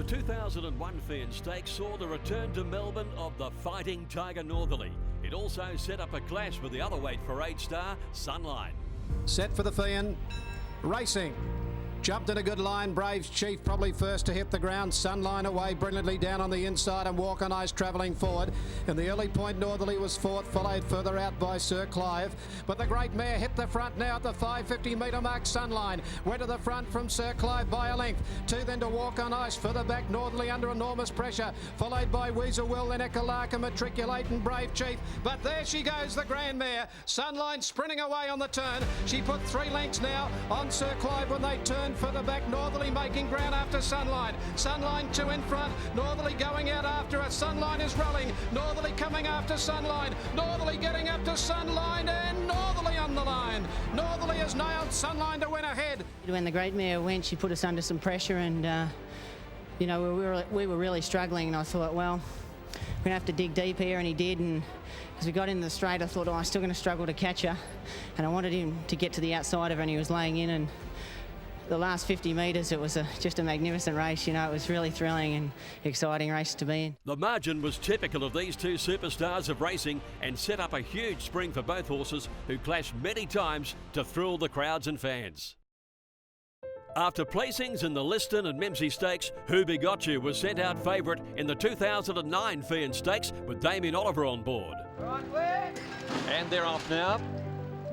The 2001 Feehan Stakes saw the return to Melbourne of the Fighting Tiger Northerly. It also set up a clash with the other weight for 8-star Sunline. Set for the Feehan, racing. Jumped in a good line. Brave's Chief probably first to hit the ground. Sunline away brilliantly down on the inside, and Walk on Ice travelling forward. In the early point, Northerly was fourth, followed further out by Sir Clive. But the great mare hit the front now at the 550 metre mark. Sunline went to the front from Sir Clive by a length. Two then to Walk on Ice. Further back, Northerly under enormous pressure, followed by Weasel Will, then Ekalaka, Matriculate and Brave Chief. But there she goes, the grand mare. Sunline sprinting away on the turn. She put 3 lengths now on Sir Clive when they turned further back. Northerly making ground after Sunline. Sunline 2 in front. Northerly going out after her. Sunline is rolling. Northerly coming after Sunline. Northerly getting up to Sunline, and Northerly on the line. Northerly has nailed Sunline to win ahead. When the great mare went, she put us under some pressure, and you know, we were really struggling, and I thought, well, we're gonna have to dig deep here, and he did. And as we got into the straight, I thought, oh, I'm still going to struggle to catch her, and I wanted him to get to the outside of her, and he was laying in. And the last 50 metres, it was just a magnificent race. You know, it was really thrilling and exciting race to be in. The margin was typical of these two superstars of racing and set up a huge spring for both horses, who clashed many times to thrill the crowds and fans. After placings in the Liston and Memsie Stakes, Who Begot You was sent out favourite in the 2009 Feehan Stakes with Damien Oliver on board. And they're off now.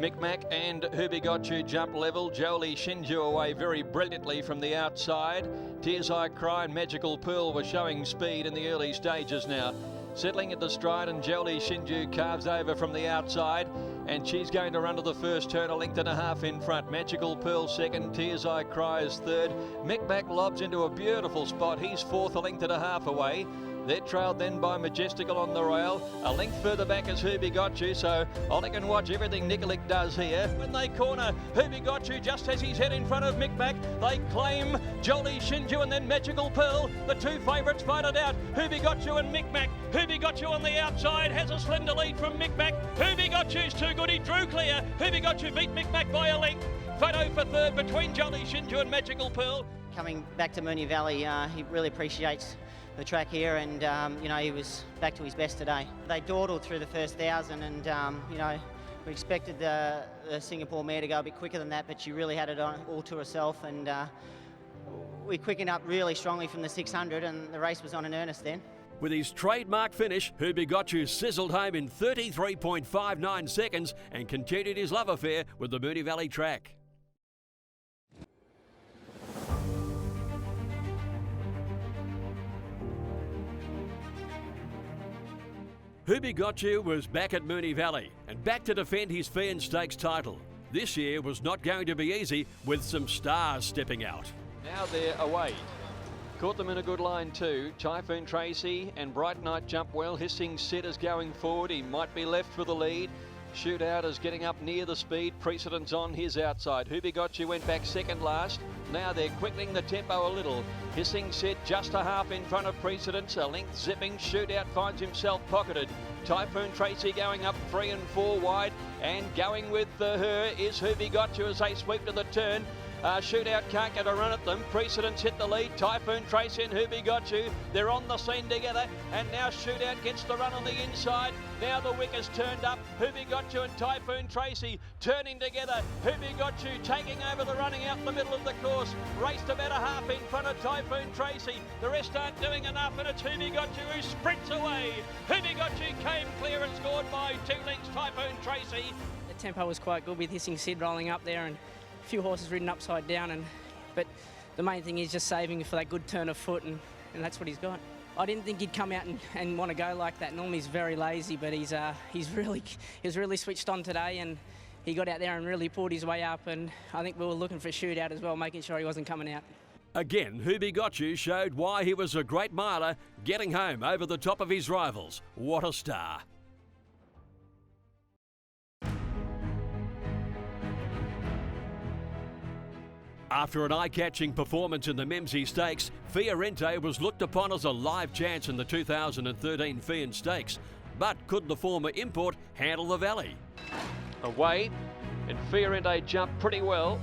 Micmac and Who Begot You jump level. Jolie Shinju away very brilliantly from the outside. Tears I Cry and Magical Pearl were showing speed in the early stages now. Settling at the stride, and Jolie Shinju carves over from the outside, and she's going to run to the first turn, 1.5 lengths in front. Magical Pearl second, Tears I Cry is third. Micmac lobs into a beautiful spot. He's fourth, 1.5 lengths away. They're trailed then by Majestical on the rail. A length further back is Who Begot You, so Ollie can watch everything Nikolic does here. When they corner Who Begot You just has his head in front of Micmac, they claim Jolie Shinju and then Magical Pearl. The two favourites fight it out. Who Begot You and Micmac. Who Begot You on the outside has a slender lead from Micmac. Who Begot You's too good, he drew clear. Who Begot You beat Micmac by a length. Photo for third between Jolie Shinju and Magical Pearl. Coming back to Moonee Valley, he really appreciates the track here, and you know, he was back to his best today. They dawdled through the first 1,000, and you know, we expected the Singapore mare to go a bit quicker than that, but she really had it all to herself, and we quickened up really strongly from the 600, and the race was on in earnest then. With his trademark finish, Who Begot You sizzled home in 33.59 seconds and continued his love affair with the Moonee Valley track. Who Begot You was back at Moonee Valley and back to defend his Feehan Stakes title. This year was not going to be easy, with some stars stepping out. Now they're away. Caught them in a good line too. Typhoon Tracy and Bright Night jump well. Hissing Set is going forward. He might be left for the lead. Shootout is getting up near the speed. Precedence on his outside. Who Begot You went back second last. Now they're quickening the tempo a little. Hissing Set just a half in front of Precedence. A length zipping. Shootout finds himself pocketed. Typhoon Tracy going up 3 and 4 wide, and going with her is Who Begot You as they sweep to the turn. Shootout can't get a run at them. Precedence hit the lead. Typhoon Tracy and Who Begot You, they're on the scene together, and now Shootout gets the run on the inside. Now the wick has turned up. Who Begot You and Typhoon Tracy turning together. Who Begot You taking over the running out the middle of the course. Raced about a half in front of Typhoon Tracy. The rest aren't doing enough, and it's Who Begot You who sprints away. Who Begot You came clear and scored by 2 lengths, Typhoon Tracy. The tempo was quite good with Hissing Sid rolling up there, and few horses ridden upside down, but the main thing is just saving for that good turn of foot, and that's what he's got. I didn't think he'd come out and want to go like that. Normally he's very lazy, but he's really switched on today, and he got out there and really pulled his way up, and I think we were looking for a shootout as well, making sure he wasn't coming out. Again, Who Begot You showed why he was a great miler, getting home over the top of his rivals. What a star. After an eye-catching performance in the Memsie Stakes, Fiorente was looked upon as a live chance in the 2013 Feehan Stakes. But could the former import handle the Valley? Away, and Fiorente jumped pretty well.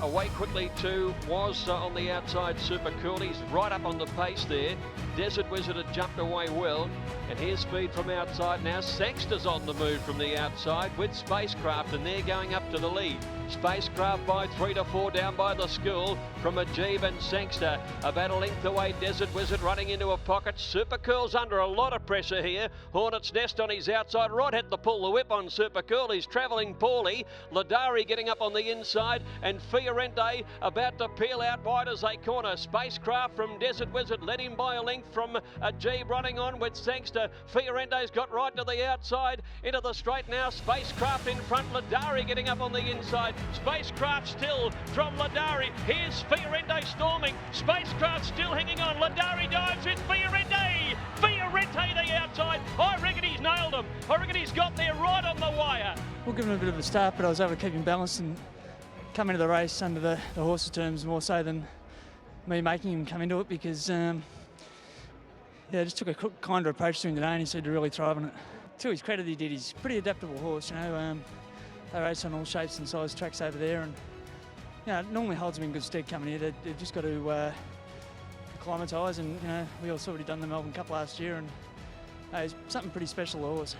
Away quickly too was on the outside Super Cool. He's right up on the pace there. Desert Wizard had jumped away well. And here's speed from outside now. Sangster's on the move from the outside with Spacecraft, and they're going up to the lead. Spacecraft by 3 to 4 down by the school from Ajib and Sangster. About a length away, Desert Wizard running into a pocket. Super Cool's under a lot of pressure here. Hornet's Nest on his outside. Rod had to pull the whip on Super Cool. He's travelling poorly. Ladari getting up on the inside, and Fiorente about to peel out wide as they corner. Spacecraft from Desert Wizard led him by a length from Ajib running on with Sangster. Fiorente's got right to the outside into the straight now. Spacecraft in front. Ladari getting up on the inside. Spacecraft still from Ladari. Here's Fiorente storming. Spacecraft still hanging on. Ladari dives in. Fiorente! Fiorente the outside. I reckon he's nailed him. I reckon he's got there right on the wire. We'll give him a bit of a start, but I was able to keep him balanced and come into the race under the horse's terms more so than me making him come into it, because I just took a kinder approach to him today, and he seemed to really thrive on it. To his credit, he did. He's a pretty adaptable horse, you know. They race on all shapes and size tracks over there, and it normally holds them in good stead coming here. They've just got to acclimatise, and we also already done the Melbourne Cup last year, and it's something pretty special, the horse.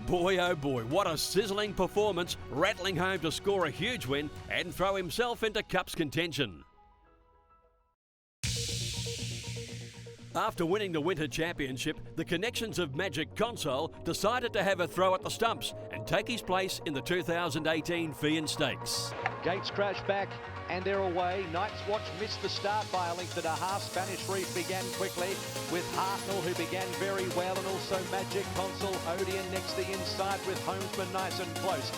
Boy, oh boy, what a sizzling performance, rattling home to score a huge win and throw himself into Cups contention. After winning the Winter Championship, the connections of Magic Console decided to have a throw at the stumps and take his place in the 2018 Feehan Stakes. Gates crash back and they're away. Night's Watch missed the start by a length and a half. Spanish Reef began quickly with Hartnell, who began very well, and also Magic Console. Odeon next the inside with Homesman nice and close.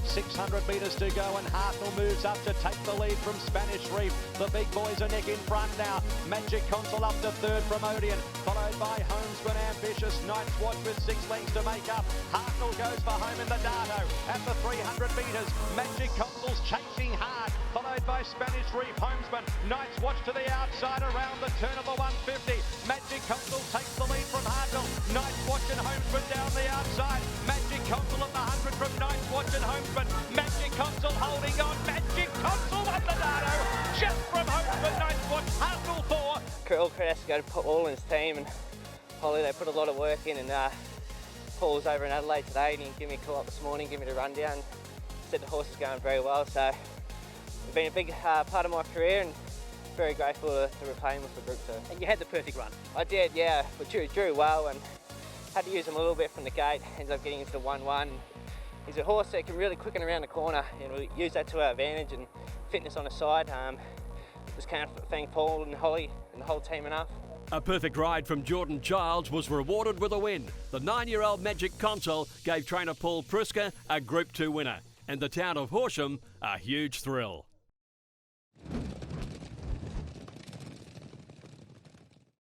600 metres to go, and Hartnell moves up to take the lead from Spanish Reef. The big boys are neck in front now. Magic Console up to third from Odeon, followed by Homesman Ambitious. Night's Watch with 6 lengths to make up. Hartnell goes for home in the Dardo at the 300 metres. Magic Console's chasing hard, followed by Spanish Reef. Homesman, Night's Watch to the outside around the turn of the 150. Magic Console takes the lead from Hartnell. Night's Watch and Homesman down the outside. Magic Console at the 100 from Night's Watch and Homesman. Magic Console holding on. Magic Console up the Dardo. Just from Homesman. Night's Watch. Hartnell 4. All credit has to go to Paul and his team, and Holly, they put a lot of work in, and Paul was over in Adelaide today and he gave me a call up this morning, give me the rundown, said the horse is going very well, so it's been a big part of my career, and very grateful to repay him with the Group 2. And you had the perfect run. I did, yeah, but drew well and had to use him a little bit from the gate, ended up getting into the 1-1. He's a horse that can really quicken around the corner, and we use that to our advantage, and fitness on the side. Just can't thank Paul and Holly and the whole team enough. A perfect ride from Jordan Childs was rewarded with a win. The 9-year-old Magic Console gave trainer Paul Pruska a Group 2 winner, and the town of Horsham a huge thrill.